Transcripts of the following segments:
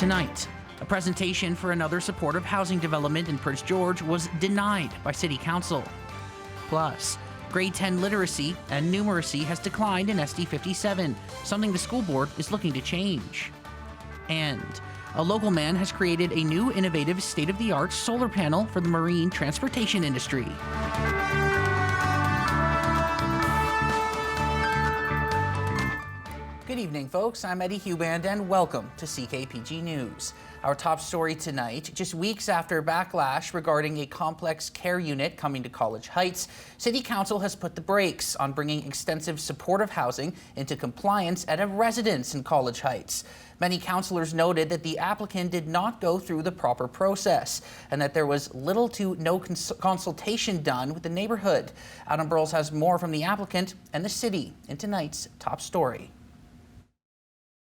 tonight. A presentation for another supportive housing development in Prince George was denied by City Council. Plus, grade 10 literacy and numeracy has declined in SD 57, something the school board is looking to change. And a local man has created a new innovative state-of-the-art solar panel for the marine transportation industry. Good evening, folks. I'm Eddie Huband, and welcome to CKPG News. Our top story tonight, just weeks after backlash regarding a complex care unit coming to College Heights, City Council has put the brakes on bringing extensive supportive housing into compliance at a residence in College Heights. Many councillors noted that the applicant did not go through the proper process and that there was little to no consultation done with the neighborhood. Adam Burles has more from the applicant and the city in tonight's top story.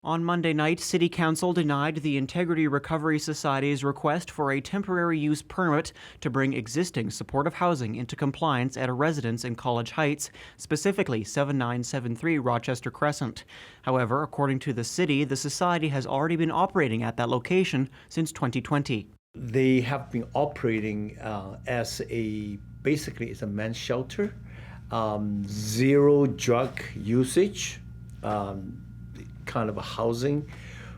On Monday night, City Council denied the Integrity Recovery Society's request for a temporary use permit to bring existing supportive housing into compliance at a residence in College Heights, specifically 7973 Rochester Crescent. However, according to the city, the society has already been operating at that location since 2020. They have been operating as basically it's a men's shelter, zero drug usage, kind of a housing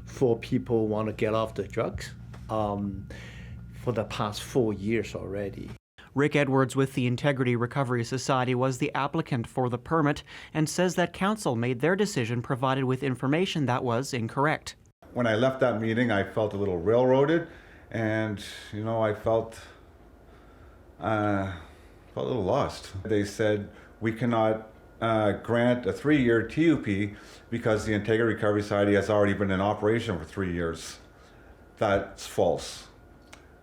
for people who want to get off the drugs for the past 4 years already. Rick Edwards with the Integrity Recovery Society was the applicant for the permit and says that council made their decision provided with information that was incorrect. When I left that meeting, I felt a little railroaded, and I felt a little lost. They said we cannot grant a 3-year TUP because the Integrity Recovery Society has already been in operation for 3 years. That's false.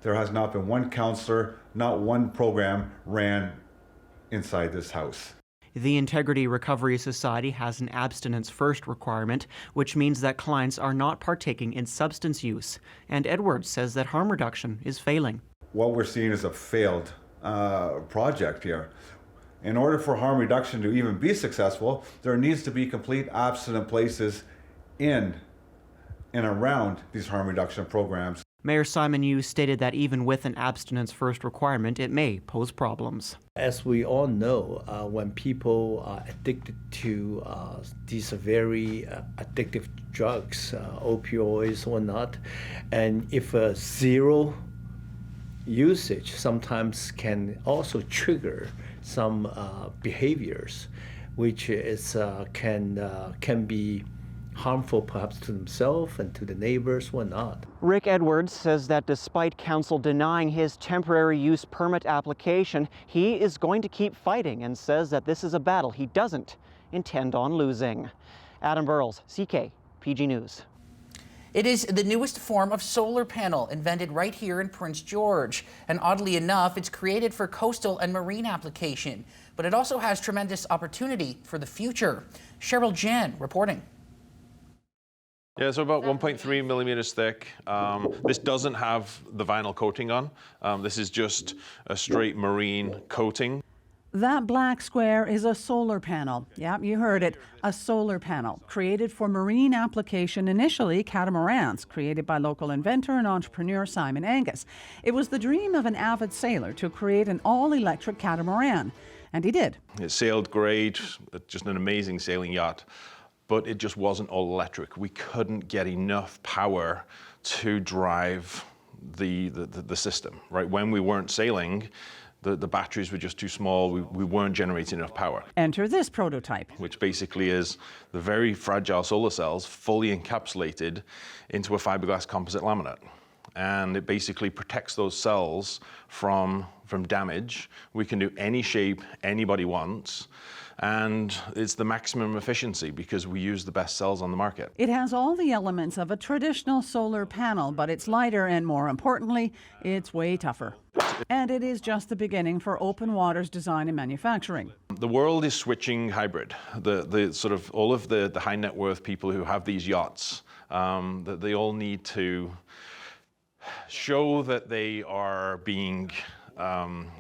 There has not been one councillor, not one program ran inside this house. The Integrity Recovery Society has an abstinence first requirement, which means that clients are not partaking in substance use. And Edwards says that harm reduction is failing. What we're seeing is a failed project here. In order for harm reduction to even be successful, there needs to be complete abstinent places in and around these harm reduction programs. Mayor Simon Yu stated that even with an abstinence first requirement, it may pose problems. As we all know, when people are addicted to these very addictive drugs, opioids or not, and if zero usage sometimes can also trigger some behaviors which is can be harmful perhaps to themselves and to the neighbors or not. Rick Edwards says that despite council denying his temporary use permit application, he is going to keep fighting and says that this is a battle he doesn't intend on losing. Adam Burles, CKPG News. It is the newest form of solar panel invented right here in Prince George. And oddly enough, it's created for coastal and marine application, but it also has tremendous opportunity for the future. Cheryl Jan reporting. Yeah, so about 1.3 millimeters thick. This doesn't have the vinyl coating on. This is just a straight marine coating. That black square is a solar panel. Yep, you heard it, a solar panel created for marine application, initially catamarans, created by local inventor and entrepreneur Simon Angus. It was the dream of an avid sailor to create an all-electric catamaran, and he did. It sailed great, just an amazing sailing yacht, but it just wasn't all electric. We couldn't get enough power to drive the system, right? When we weren't sailing, the batteries were just too small. We weren't generating enough power. Enter this prototype, which basically is the very fragile solar cells fully encapsulated into a fiberglass composite laminate. And it basically protects those cells from damage. We can do any shape anybody wants. And it's the maximum efficiency because we use the best cells on the market. It has all the elements of a traditional solar panel, but it's lighter and, more importantly, it's way tougher. And it is just the beginning for Open Water's design and manufacturing. The world is switching hybrid. The sort of all of the high net worth people who have these yachts, that they all need to show that they are being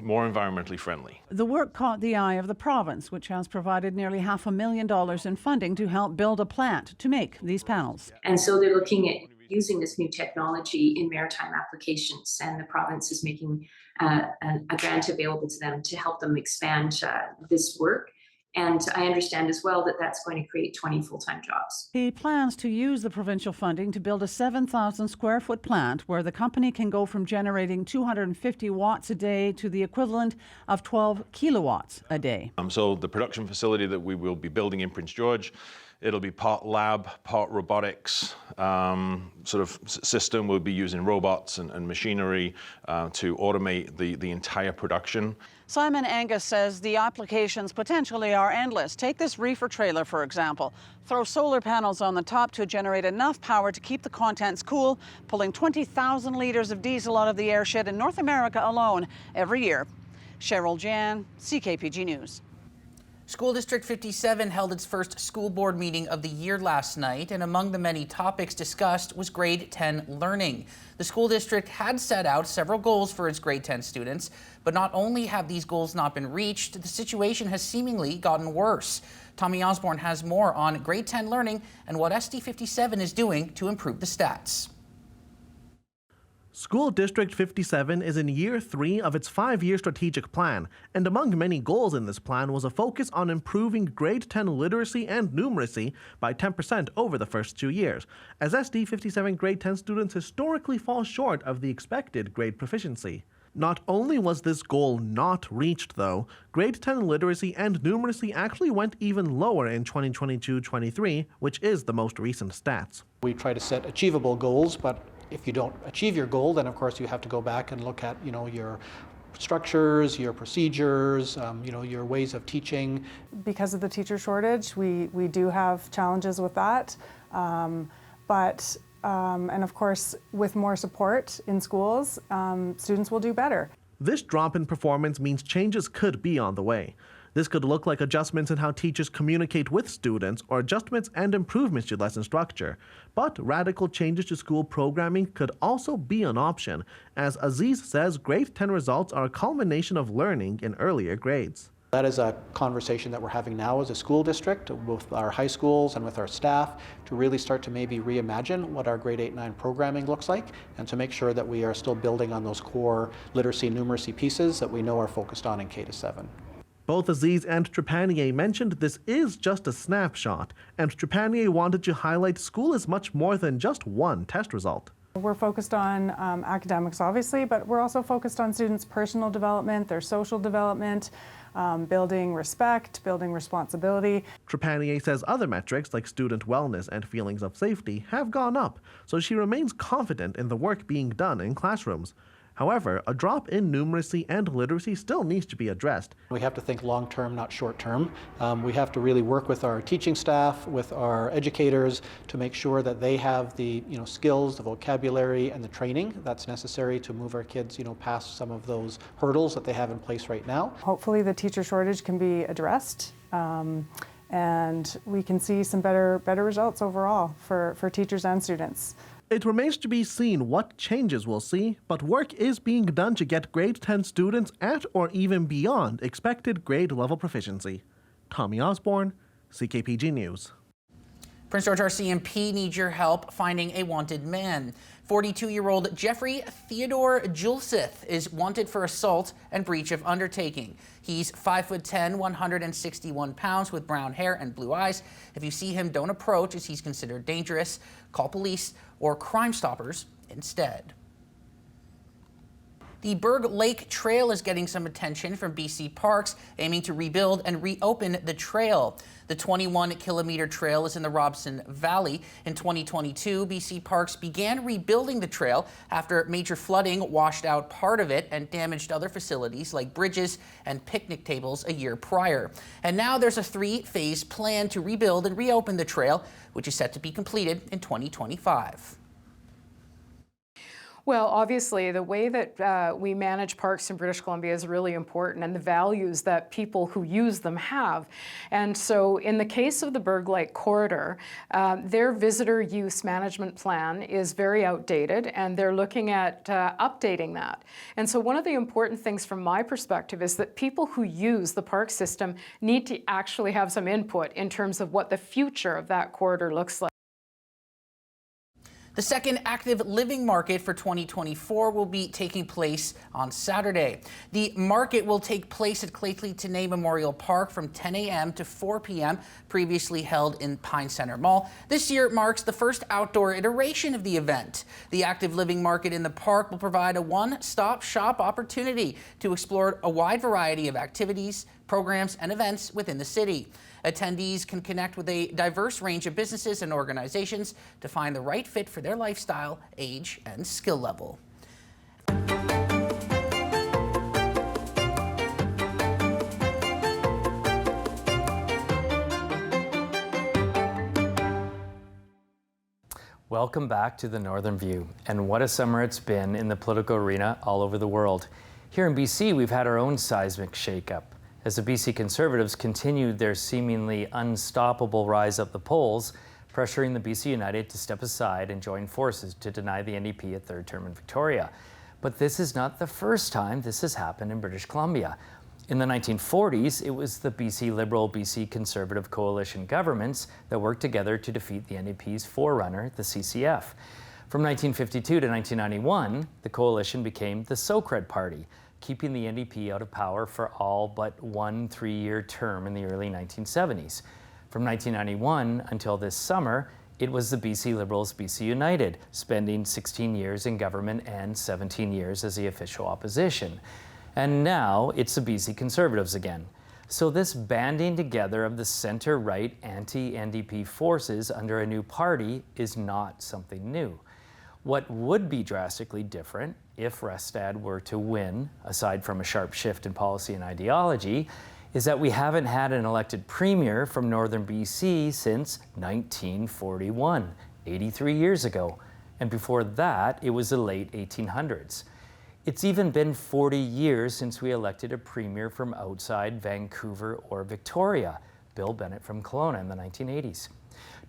more environmentally friendly. The work caught the eye of the province, which has provided nearly $500,000 in funding to help build a plant to make these panels. And so they're looking at using this new technology in maritime applications, and the province is making a grant available to them to help them expand this work. And I understand as well that that's going to create 20 full-time jobs. He plans to use the provincial funding to build a 7,000 square foot plant where the company can go from generating 250 watts a day to the equivalent of 12 kilowatts a day. So the production facility that we will be building in Prince George, it'll be part lab, part robotics sort of system. We'll be using robots and machinery to automate the entire production. Simon Angus says the applications potentially are endless. Take this reefer trailer, for example. Throw solar panels on the top to generate enough power to keep the contents cool, pulling 20,000 litres of diesel out of the airshed in North America alone every year. Cheryl Jan, CKPG News. School District 57 held its first school board meeting of the year last night, and among the many topics discussed was grade 10 learning. The school district had set out several goals for its grade 10 students, but not only have these goals not been reached, the situation has seemingly gotten worse. Tommy Osborne has more on grade 10 learning and what SD 57 is doing to improve the stats. School District 57 is in year 3 of its 5-year strategic plan, and among many goals in this plan was a focus on improving grade 10 literacy and numeracy by 10% over the first 2 years, as SD 57 grade 10 students historically fall short of the expected grade proficiency. Not only was this goal not reached, though, grade 10 literacy and numeracy actually went even lower in 2022-23, which is the most recent stats. We try to set achievable goals, but if you don't achieve your goal, then of course you have to go back and look at, your structures, your procedures, your ways of teaching. Because of the teacher shortage, we do have challenges with that. And of course, with more support in schools, students will do better. This drop in performance means changes could be on the way. This could look like adjustments in how teachers communicate with students or adjustments and improvements to lesson structure. But radical changes to school programming could also be an option, as Aziz says grade 10 results are a culmination of learning in earlier grades. That is a conversation that we're having now as a school district with our high schools and with our staff to really start to maybe reimagine what our grade 8-9 programming looks like, and to make sure that we are still building on those core literacy and numeracy pieces that we know are focused on in K-7. Both Aziz and Trepanier mentioned this is just a snapshot, and Trepanier wanted to highlight school is much more than just one test result. We're focused on academics, obviously, but we're also focused on students' personal development, their social development, building respect, building responsibility. Trepanier says other metrics like student wellness and feelings of safety have gone up, so she remains confident in the work being done in classrooms. However, a drop in numeracy and literacy still needs to be addressed. We have to think long-term, not short-term. We have to really work with our teaching staff, with our educators, to make sure that they have the skills, the vocabulary, and the training that's necessary to move our kids past some of those hurdles that they have in place right now. Hopefully the teacher shortage can be addressed, and we can see some better results overall for teachers and students. It remains to be seen what changes we'll see, but work is being done to get grade 10 students at or even beyond expected grade level proficiency. Tommy Osborne, CKPG News. Prince George RCMP needs your help finding a wanted man. 42-year-old Jeffrey Theodore Julseth is wanted for assault and breach of undertaking. He's 5'10", 161 pounds with brown hair and blue eyes. If you see him, don't approach as he's considered dangerous. Call police or Crime Stoppers instead. The Berg Lake Trail is getting some attention from BC Parks, aiming to rebuild and reopen the trail. The 21-kilometer trail is in the Robson Valley. In 2022, BC Parks began rebuilding the trail after major flooding washed out part of it and damaged other facilities like bridges and picnic tables a year prior. And now there's a 3-phase plan to rebuild and reopen the trail, which is set to be completed in 2025. Well, obviously, the way that we manage parks in British Columbia is really important, and the values that people who use them have. And so in the case of the Berg Lake Corridor, their visitor use management plan is very outdated, and they're looking at updating that. And so one of the important things from my perspective is that people who use the park system need to actually have some input in terms of what the future of that corridor looks like. The second active living market for 2024 will be taking place on Saturday. The market will take place at Claytley Tenay Memorial Park from 10 a.m. to 4 p.m., previously held in Pine Center Mall. This year marks the first outdoor iteration of the event. The active living market in the park will provide a one-stop shop opportunity to explore a wide variety of activities, programs, and events within the city. Attendees can connect with a diverse range of businesses and organizations to find the right fit for their lifestyle, age, and skill level. Welcome back to the Northern View, and what a summer it's been in the political arena all over the world. Here in BC, we've had our own seismic shakeup as the BC Conservatives continued their seemingly unstoppable rise up the polls, pressuring the BC United to step aside and join forces to deny the NDP a third term in Victoria. But this is not the first time this has happened in British Columbia. In the 1940s, it was the BC Liberal, BC Conservative coalition governments that worked together to defeat the NDP's forerunner, the CCF. From 1952 to 1991, the coalition became the Socred Party, keeping the NDP out of power for all but one 3-year term in the early 1970s. From 1991 until this summer, it was the BC Liberals, BC United, spending 16 years in government and 17 years as the official opposition. And now it's the BC Conservatives again. So this banding together of the center-right anti-NDP forces under a new party is not something new. What would be drastically different if Rustad were to win, aside from a sharp shift in policy and ideology, is that we haven't had an elected premier from northern BC since 1941, 83 years ago. And before that, it was the late 1800s. It's even been 40 years since we elected a premier from outside Vancouver or Victoria, Bill Bennett from Kelowna in the 1980s.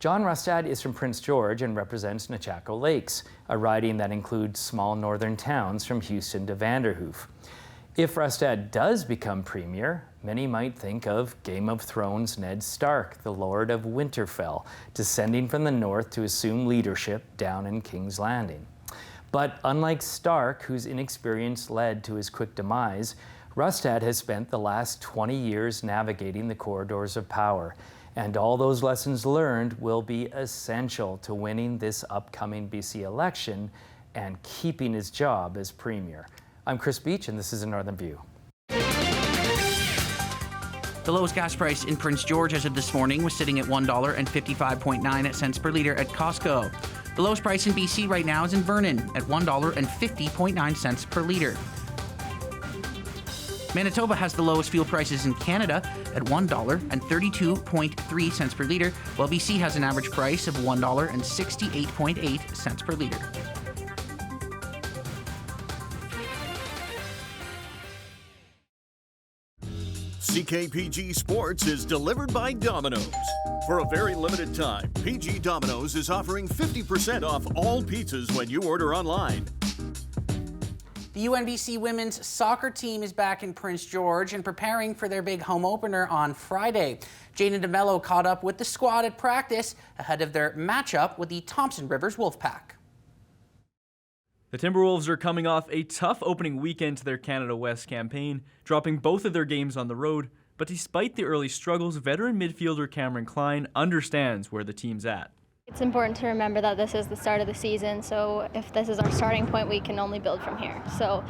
John Rustad is from Prince George and represents Nechako Lakes, a riding that includes small northern towns from Houston to Vanderhoof. If Rustad does become premier, many might think of Game of Thrones Ned Stark, the Lord of Winterfell, descending from the north to assume leadership down in King's Landing. But unlike Stark, whose inexperience led to his quick demise, Rustad has spent the last 20 years navigating the corridors of power, and all those lessons learned will be essential to winning this upcoming BC election and keeping his job as premier. I'm Chris Beach, and this is a Northern View. The lowest gas price in Prince George as of this morning was sitting at $1.55.9 per litre at Costco. The lowest price in BC right now is in Vernon at $1.50.9 per litre. Manitoba has the lowest fuel prices in Canada at $1.32.3 per litre, while BC has an average price of $1.68.8 per litre. CKPG Sports is delivered by Domino's. For a very limited time, PG Domino's is offering 50% off all pizzas when you order online. The UNBC women's soccer team is back in Prince George and preparing for their big home opener on Friday. Jana DeMello caught up with the squad at practice ahead of their matchup with the Thompson Rivers Wolfpack. The Timberwolves are coming off a tough opening weekend to their Canada West campaign, dropping both of their games on the road. But despite the early struggles, veteran midfielder Cameron Klein understands where the team's at. It's important to remember that this is the start of the season, so if this is our starting point, we can only build from here. So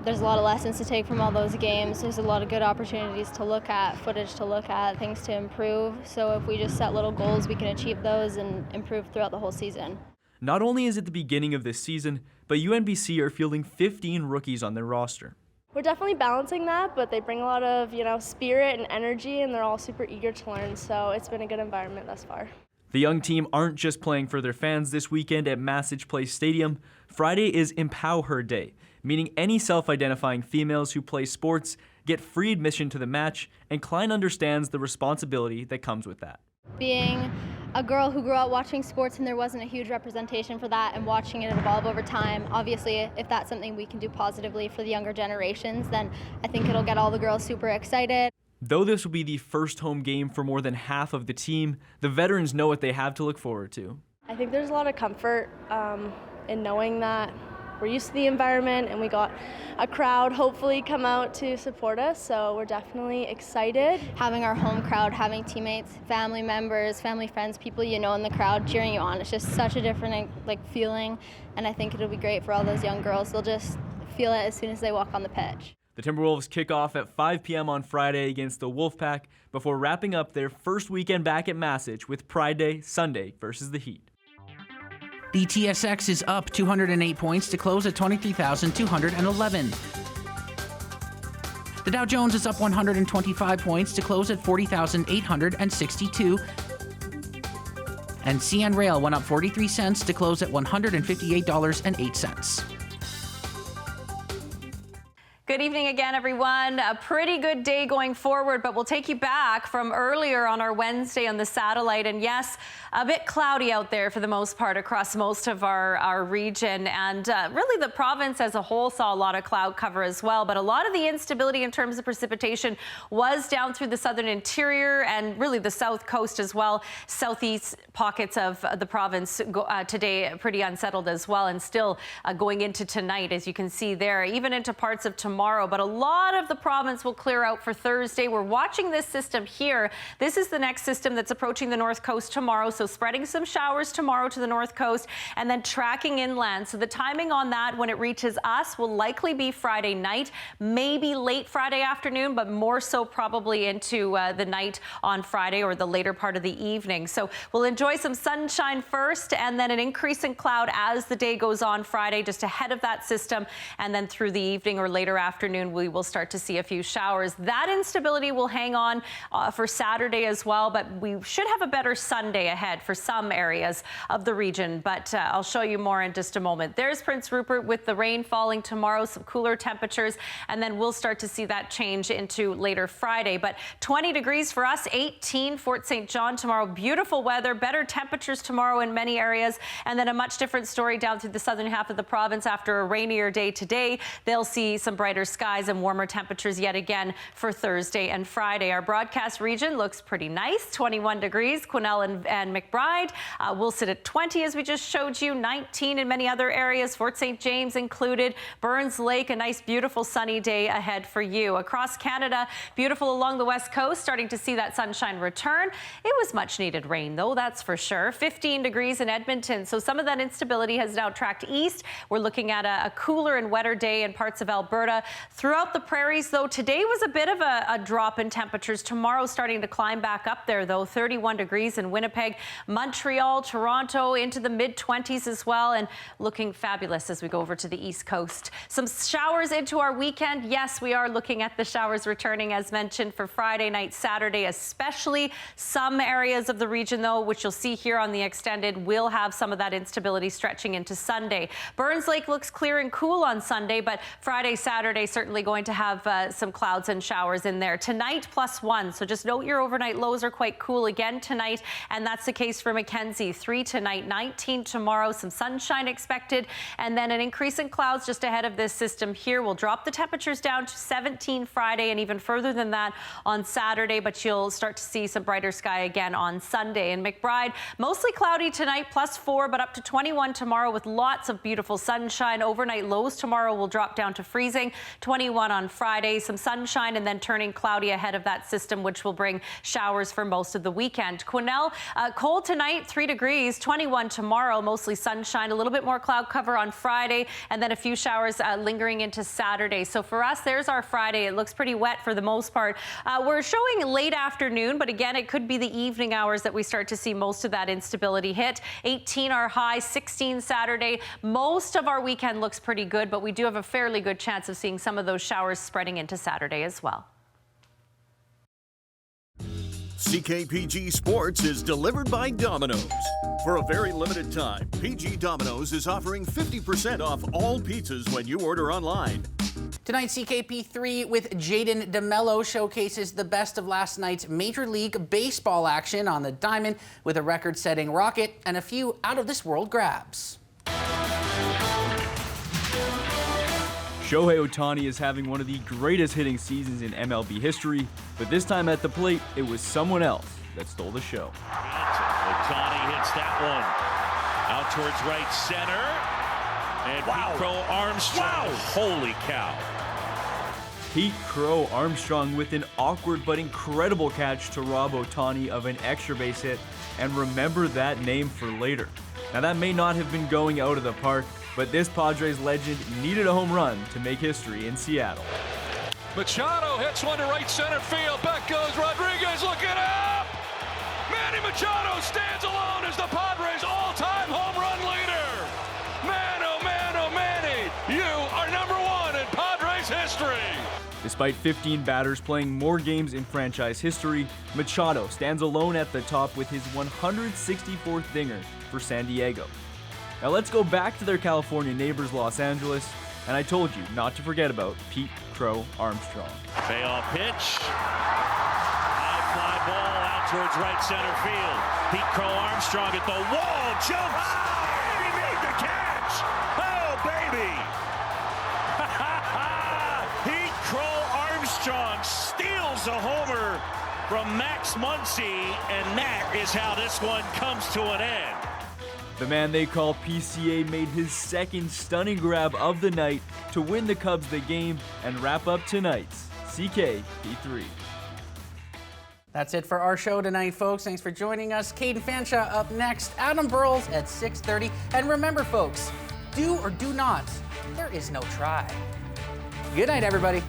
there's a lot of lessons to take from all those games. There's a lot of good opportunities to look at, footage to look at, things to improve. So if we just set little goals, we can achieve those and improve throughout the whole season. Not only is it the beginning of this season, but UNBC are fielding 15 rookies on their roster. We're definitely balancing that, but they bring a lot of, spirit and energy, and they're all super eager to learn, so it's been a good environment thus far. The young team aren't just playing for their fans this weekend at Massage Place Stadium. Friday is Empower Day, meaning any self-identifying females who play sports get free admission to the match, and Klein understands the responsibility that comes with that. Being a girl who grew up watching sports and there wasn't a huge representation for that, and watching it evolve over time, obviously if that's something we can do positively for the younger generations, then I think it'll get all the girls super excited. Though this will be the first home game for more than half of the team, the veterans know what they have to look forward to. I think there's a lot of comfort in knowing that we're used to the environment and we got a crowd hopefully come out to support us, so we're definitely excited. Having our home crowd, having teammates, family members, family friends, people you know in the crowd cheering you on, it's just such a different feeling, and I think it'll be great for all those young girls. They'll just feel it as soon as they walk on the pitch. The Timberwolves kick off at 5 p.m. on Friday against the Wolfpack before wrapping up their first weekend back at Massage with Pride Day Sunday versus the Heat. The TSX is up 208 points to close at 23,211. The Dow Jones is up 125 points to close at 40,862. And CN Rail went up 43 cents to close at $158.08. Good evening again, everyone. A pretty good day going forward, but we'll take you back from earlier on our Wednesday on the satellite. And yes, a bit cloudy out there for the most part across most of our region. And really the province as a whole saw a lot of cloud cover as well. But a lot of the instability in terms of precipitation was down through the southern interior and really the south coast as well. Southeast pockets of the province today pretty unsettled as well, and still going into tonight, as you can see there, even into parts of tomorrow. But a lot of the province will clear out for Thursday. We're watching this system here. This is the next system that's approaching the north coast tomorrow. So spreading some showers tomorrow to the north coast and then tracking inland. So the timing on that when it reaches us will likely be Friday night, maybe late Friday afternoon, but more so probably into the night on Friday or the later part of the evening. So we'll enjoy some sunshine first and then an increase in cloud as the day goes on Friday, just ahead of that system. And then through the evening or later afternoon, we will start to see a few showers. That instability will hang on for Saturday as well, but we should have a better Sunday ahead for some areas of the region. But I'll show you more in just a moment. There's Prince Rupert with the rain falling tomorrow, some cooler temperatures, and then we'll start to see that change into later Friday. But 20 degrees for us, 18 Fort St. John tomorrow. Beautiful weather, better temperatures tomorrow in many areas, and then a much different story down through the southern half of the province after a rainier day today. They'll see some brighter skies and warmer temperatures yet again for Thursday and Friday. Our broadcast region looks pretty nice, 21 degrees. Quesnel and McBride will sit at 20 as we just showed you, 19 in many other areas, Fort St. James included. Burns Lake, a nice beautiful sunny day ahead for you. Across Canada, beautiful along the west coast, starting to see that sunshine return. It was much needed rain though, that's for sure. 15 degrees in Edmonton, so some of that instability has now tracked east. We're looking at a cooler and wetter day in parts of Alberta. Throughout the prairies, though, today was a bit of a drop in temperatures. Tomorrow starting to climb back up there, though. 31 degrees in Winnipeg, Montreal, Toronto, into the mid-20s as well, and looking fabulous as we go over to the east coast. Some showers into our weekend. Yes, we are looking at the showers returning, as mentioned, for Friday night, Saturday, especially. Some areas of the region, though, which you'll see here on the extended, will have some of that instability stretching into Sunday. Burns Lake looks clear and cool on Sunday, but Friday, Saturday, certainly going to have some clouds and showers in there. Tonight, +1. So just note your overnight lows are quite cool again tonight. And that's the case for Mackenzie. 3 tonight, 19 tomorrow. Some sunshine expected. And then an increase in clouds just ahead of this system here will drop the temperatures down to 17 Friday and even further than that on Saturday. But you'll start to see some brighter sky again on Sunday. In McBride, mostly cloudy tonight, +4, but up to 21 tomorrow with lots of beautiful sunshine. Overnight lows tomorrow will drop down to freezing. 21 on Friday, some sunshine, and then turning cloudy ahead of that system, which will bring showers for most of the weekend. Quesnel, cold tonight, 3 degrees, 21 tomorrow, mostly sunshine, a little bit more cloud cover on Friday, and then a few showers lingering into Saturday. So for us, there's our Friday. It looks pretty wet for the most part. We're showing late afternoon, but again, it could be the evening hours that we start to see most of that instability hit. 18 our high, 16 Saturday. Most of our weekend looks pretty good, but we do have a fairly good chance of seeing some of those showers spreading into Saturday as well. CKPG Sports is delivered by Domino's. For a very limited time, PG Domino's is offering 50% off all pizzas when you order online. Tonight, CKP3 with Jaden DeMello showcases the best of last night's Major League Baseball action on the diamond with a record-setting rocket and a few out-of-this-world grabs. Shohei Ohtani is having one of the greatest hitting seasons in MLB history, but this time at the plate, it was someone else that stole the show. Ohtani hits that one. Out towards right center. And Pete Crow Armstrong. Holy cow. Pete Crow Armstrong with an awkward but incredible catch to Rob Otani of an extra base hit, and remember that name for later. Now that may not have been going out of the park, but this Padres legend needed a home run to make history in Seattle. Machado hits one to right center field. Back goes Rodriguez looking up. Manny Machado stands alone as the Padres all-time home run leader. Man, oh Manny, you are #1 in Padres history. Despite 15 batters playing more games in franchise history, Machado stands alone at the top with his 164th dinger for San Diego. Now let's go back to their California neighbors, Los Angeles, and I told you not to forget about Pete Crow Armstrong. Payoff pitch. High fly ball out towards right center field. Pete Crow Armstrong at the wall, jumps, and he made the catch. Oh, baby. Pete Crow Armstrong steals a homer from Max Muncy, and that is how this one comes to an end. The man they call PCA made his second stunning grab of the night to win the Cubs the game and wrap up tonight's CKP3. That's it for our show tonight, folks. Thanks for joining us. Caden Fanshaw up next, Adam Burles at 6:30. And remember, folks, do or do not, there is no try. Good night, everybody.